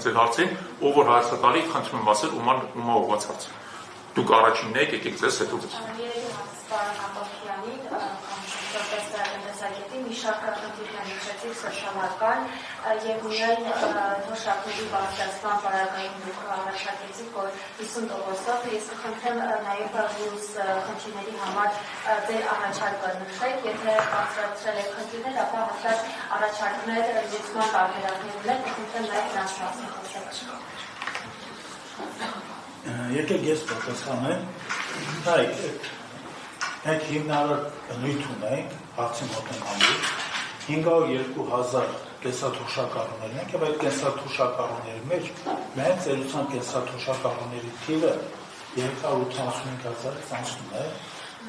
ձեր հարցին, ով որ հարց է տալի, խնդրում եմ ասել, ումա ուղղված հարց։ Դուք առաջինն եք, եկեք ձեզ հետո ձեզ։ Մի շարք խնդիրներ նշեցիք սոցիալական եւ միայն թոշակների բարձրացման պարագային դուք առաջարկեցիք, որ 50%-ով ես կխնդրեմ նաեւ մյուս խնդիրների համար ձեր առաջարկը նշեք, եթե բարձրացրել եք խնդիրներ, ապա հաստատ առաջարկներ լուծման տարբերակներ ունեն, կխնդրեմ նաեւ դրանց մասին խոսեք։ Եկեք ես պատասխանեմ։ Մենք հիմնարար բնույթ ունենք հարցի մոտենալու 502,000 կենսաթոշակառուներ ենք եւ այդ կենսաթոշակառուների մեջ մեր ծերության կենսաթոշակառուների թիվը 385,000 ծանցնում է։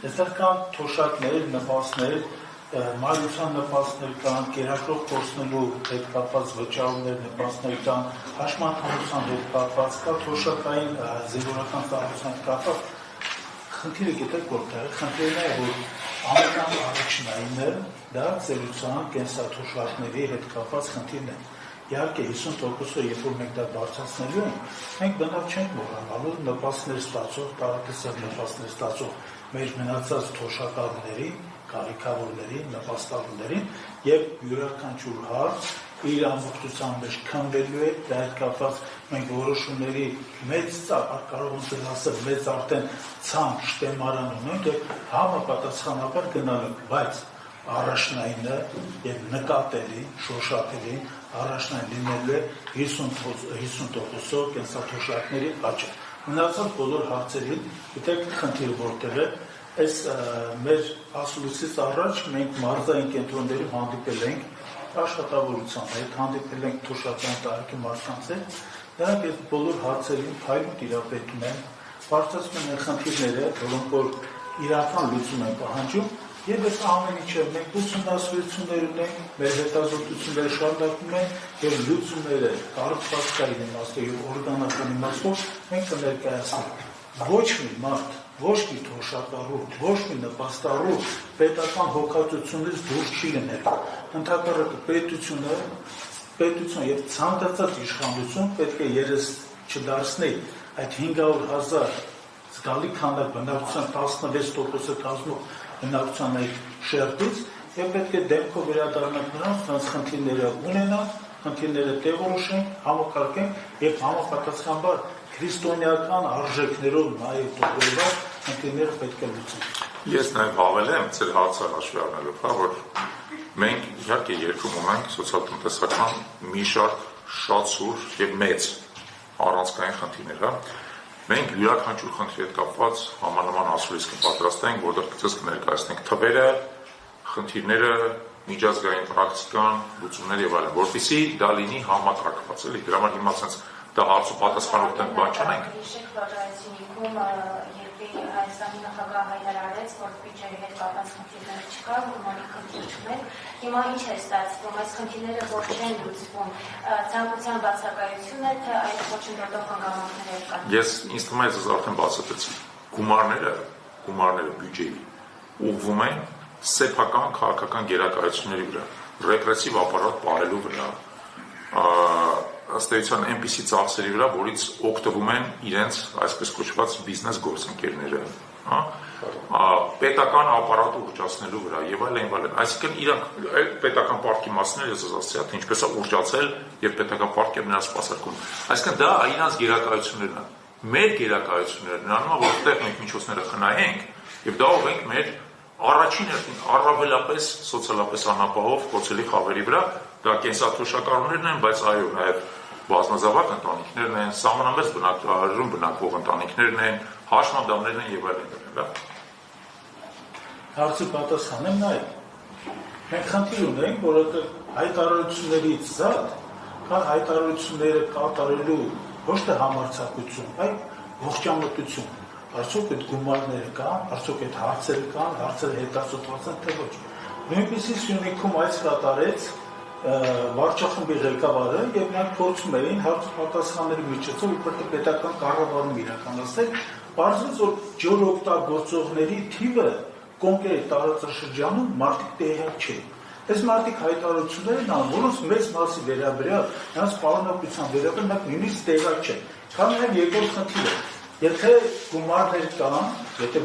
Այստեղ կան թոշակներ, նպաստներ, մայրության նպաստներ կան, կերակրող կորցնելու հետ կապված վճարումներ, նպաստներ կան, հաշմանդամության հետ կապված, կա թոշակային զինվորական ծառայության կապված։ Խնդիրը գիտեք որտեղ է, խնդիրն է, որ ամենան առաջնայինը դա ծերության կենսաթոշակների հետ կապված խնդիրն է։ Իհարկե 50%-ը երբ որ մենք դա բարձրացնելու ենք, մենք բնավ չենք մոռանալու նպաստներ ստացող, տարատեսակ նպաստներ ստացող մեր մնացած թոշակառուների, կարիքավորների, նպաստավորներին եւ յուրաքանչյուր հարց իր ամբողջության մեջ քննվելու է, դա հետ կապված մենք որոշումների մեծ կարող ենք ասել մեծ արդեն ցանկ շտեմարան ունենք եւ համապատասխանաբար գնալու, բայց առաջնայինը եւ նկատելի, շոշափելի առաջնային լինելու է 50% կենսաթոշակների աճը։ Մնացած բոլոր հարցերին, գիտեք խնդիրը որտեղ է, այս մեր ասուլիսից առաջ մենք մարզային կենտրոններում հանդիպել ենք աշխատավորության հետ, հանդիպել ենք թոշակային տարիքի մարդկանց հետ, նրանք այս բոլոր հարցերին փայլուն տիրապետում են, բարձրացնում են խնդիրները, որոնք որ իրական լուծում են պահանջում, եւ այս ամեն ինչը մենք ուսումնասիրություններ ունենք, մեր հետազոտությունները շարունակում են եւ լուծումները կառուցվածքային իմաստով եւ օրգանական իմաստով մենք կներկայացնենք։ Ոչ մի մարդ, ոչ մի թոշակառու, ոչ մի նպաստառու պետական հոգացությունից դուրս չի լինել։ Ընդհակառակը պետություն եւ ցանկացած իշխանություն պետք է երես չդարձնի այդ 500,000 զգալի քանակ բնակչության 16% կազմող բնակչության այդ շերտից եւ պետք է դեպքով վերադառնանք նրանց խնդիրները ունենան, խնդիրները տեղորոշենք, համակարգենք եւ համապատասխանաբար քրիստոնեական արժեքներով նաեւ տողորված խնդիրները պետք է լուծենք։ Ես նաեւ հավելեմ ձեր հարցը հաշվի առնելով, որ մենք իհարկե երկրում ունենք սոցիալ-տնտեսական մի շարք շատ սուր եւ մեծ առանցքային խնդիրներ, Մենք յուրաքանչյուր խնդրի հետ կապված համանման ասուլիս կպատրաստենք, որտեղ ցած կներկայացնենք թվերը, խնդիրները, միջազգային պրակտիկան, լուծումները եւ այլն, որպեսզի դա լինի համակարգված, էլի։ Դրա համար հիմա ցած դա հարց ու պատասխանով տենք բան չանենք։ Հայաստանի նախագահը հայտարարեց, որ բյուջեի հետ կապված խնդիրներ չկա, նորմալի խնդիր չունենք։ Հիմա ինչ է ստացվում, այս խնդիրները որ չեն լուծվում, ցանկության բացակայություն է, թե այդ ոչնչով հանգամանքներ կան։ Ինձ թվում է ես արդեն բացատրեցի։ Գումարները բյուջեի ուղղվում են սեփական քաղաքական գերակայությունների վրա, ռեպրեսիվ ապարատ պարելու վրա, ըստ էության այնպիսի ծախսերի վրա, որից օգտվում են իրենց այսպես կոչված բիզնես գործընկերները, պետական ապարատը ուռճացնելու վրա եւ այլն, այսինքն իրանք պետական պարտքի մասները ես ասացի, թե ինչպես է ուռճացել եւ պետական պարտքը նրանց սպասարկում։ Այսինքն դա իրանց գերակայություններն են։ Մեր գերակայությունները նրանում է, որտեղ մենք միջոցները խնայենք եւ դա ուղենք մեր առաջին առավելապես սոցիալապես անապահով կոչելի խավերի վրա, դա կենսաթոշակառուներն են, բայց այո, նաեւ բազմազավակ ընտանիքներն են, սահմանամերձ բնակարարում բնակվող ընտանիքներն են, հաշմանդամներն են եւ այլն։ Հարցի պատասխանեմ նայ։ Մենք խնդիր ունենք, որովհետեւ հայտարարություններից զատ կա հայտարարությունները կատարելու ոչ թե համարձակություն, այլ ողջամտություն։ Արդյոք այդ գումարները կան, արդյոք այդ հարցերը կան, հարցերը հետազոտված են թե ոչ։ Նույնիսկ Սյունիքում այս կատարեց վարչախմբի ղեկավարը եւ նրանք փորձում էին հարց պատասխանների միջոցով իբրև պետական կառավարում իրականացնել, բարձրաց որ ջրօգտագործողների թիվը կոնկրետ տարածաշրջանում մարդիկ տեղյակ չեն։ Այս մարդիկ հայտարարություններ են անում, որոնց մեծ մասի վերաբերյալ նրանց պարունակության վերաբերյալ մենք նույնիսկ տեղակ չենք։ Կամ նաև երկրորդ խնդիրը, եթե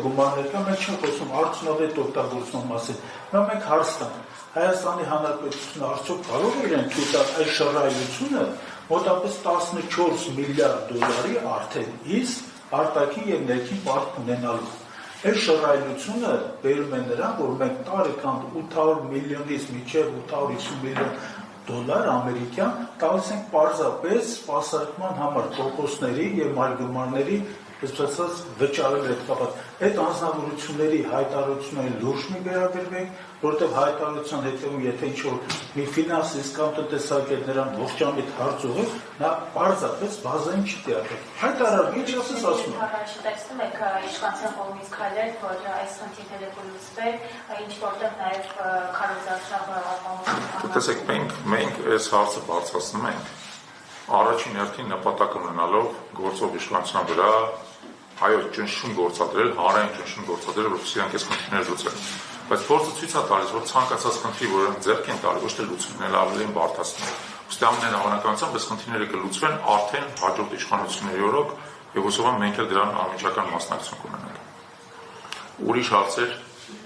գումարներ կան, մենք չենք խոսում արդյունավետ օգտագործման մասին, նա մենք հարց տանք, Հայաստանի Հանրապետությունը արդյոք կարող է իրեն թույլ տալ այս շռայլությունը մոտավորապես 14 միլիարդ դոլարի արդեն իսկ արտաքին եւ ներքին պարտք ունենալու։ Այս շռայլությունը բերում է նրան, որ մենք տարեկան 800 միլիոնից մինչև 850 միլիոն դոլար ամերիկյան տալիս ենք պարզապես սպասարկման համար տոկոսների եւ մարգմարների այսպես վճարել հետ կապված։ Այդ անձնավորությունների հայտարարություններին լուրջ մի վերաբերվենք, որովհետև հայտարարության հետևում եթե ինչ-որ մի ֆինանսիստ կամ տնտեսագետ նրան ողջամիտ հարց ուղղի, նա պարզապես բազային չի տեղադրել։ Հայտարարում, ինչ ասես ասում է։ Տեսնում եք իշխանության կողմից քայլեր, որ այս խնդիրները կլուծվեն, ինչ որտեղ նաև քարոզարշավը ապահովում։ Տեսեք, մենք այս հարցը բարձրացնում ենք առաջին հերթին նպատակ ունենալով գործող իշխանության վրա այո ճնշում գործադրել, հանրային ճնշում գործադրել, որպեսզի իրենք այս խնդիրները լուծեն։ Բայց փորձը ցույց է տալիս, որ ցանկացած խնդրի, որ իրենք ձեռք են տալի, ոչ թե լուծումն էլ ավելին բարդացնում։ Ոստի ամեն հավանականությամբ այս խնդիրները կլուծվեն արդեն հաջորդ իշխանությունների օրոք եւ հուսով եմ մենք էլ դրան անմիջական մասնակցություն կունենանք։ Ուրիշ հարցեր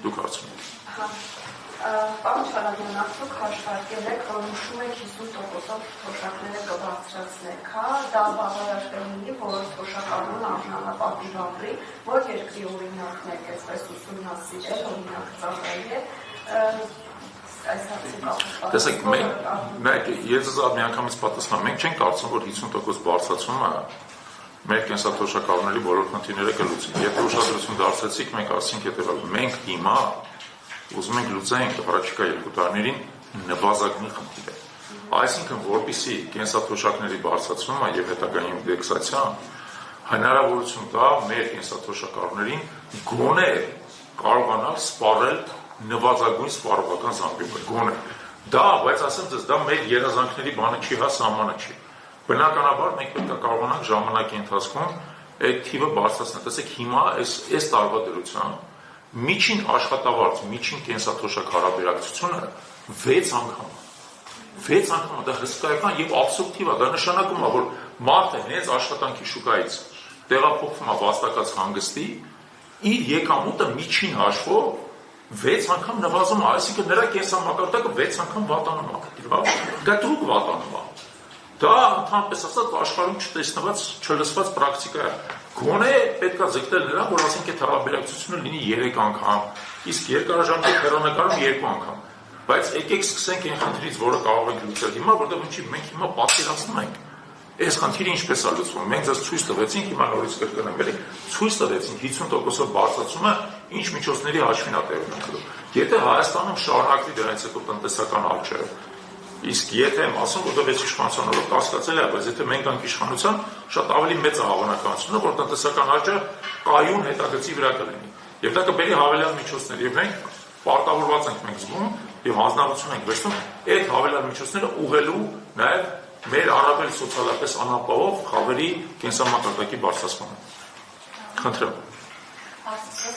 դուք հարցնում եք։ Պարոն Շարադյան, արդյոք հաշվարկել եք, որ նշում եք 50%-ով թոշակները կբարձրացնեք, դա բավարար կլինի, որ թոշակառուն արժանապատիվ ապրի, որ երկրի օրինակն եք այսպես ուսումնասիրել, օրինակ ծառայել, Տեսեք, մենք ես միանգամից պատասխանեմ, մենք չենք կարծում, որ 50% բարձրացումը մեր կենսաթոշակառուների բոլոր խնդիրները կլուծի։ Եթե ուշադրություն դարձրեցիք, մենք ասենք հետևյալը, մենք հիմա ուզում ենք լուծենք առաջիկա 2 տարիներին նվազագույն խնդիրը։ Այսինքն, որպեսզի կենսաթոշակների բարձրացումը եւ հետագայում ինդեքսացիան հնարավորություն տա մեր կենսաթոշակառուներին գոնե կարողանալ սպառել նվազագույն սպառողական զամբյուղը, գոնե։ Դա, բայց ասեմ ձեզ, դա մեր երազանքների բանը չի, սահմանը չի։ Բնականաբար մենք պետք է կարողանանք ժամանակի ընթացքում այդ թիվը բարձրացնել։ Տեսեք, հիմա այս տարվա դրությամբ միջին աշխատավարձ, միջին կենսաթոշակ հարաբերակցությունը 6 անգամ դա հսկայական եւ աբսուրդ թիվ է, դա նշանակում է, որ մարդը հենց աշխատանքի շուկայից տեղափոխվում է վաստակած հանգստի, իր եկամուտը միջին հաշվով 6 անգամ նվազում է, այսինքն նրա կենսամակարդակը 6 անգամ վատանում է, կտրուկ վատանում է։ Դա ընդհանրապես ասած աշխարհում չտեսնված, չլսված պրակտիկա է։ Գոնե պետք է ձգտել նրան, որ ասենք այդ հարաբերակցությունը լինի 3 անգամ, իսկ երկարաժամկետ հեռանկարում 2 անգամ։ Բայց եկեք սկսենք այն խնդրից, որը կարող ենք լուծել հիմա, որտեղ ինչի մենք հիմա պատկերացնում ենք։ Այս խնդիրը ինչպես է լուծվում։ Մենք ձեզ ցույց տվեցինք, հիմա նորից կրկնեմ, էլի, ցույց տվեցինք 50%-ով բարձրացումը ինչ միջոցների հաշվին է տեղի ունենալու։ Եթե Հայաստանում շարունակվի դրանից հետո տնտեսական աճը, իսկ եթե եմ ասում, որտեղ այս իշխանության օրոք կասկածել է, բայց եթե մենք գանք իշխանության, շատ ավելի մեծ է հավանականությունը, որ տնտեսական աճը կայուն հետագծի վրա կլինի։ Եվ դա կբերի հավելյալ միջոցներ, եւ մենք պարտավորված ենք մենք զգում եւ հանձնարարություն ենք վերցնում այդ հավելյալ միջոցները ուղղելու նաեւ մեր առավել սոցիալապես անապահով խավերի կենսամակարդակի բարձրացմանը։ Խնդրեմ։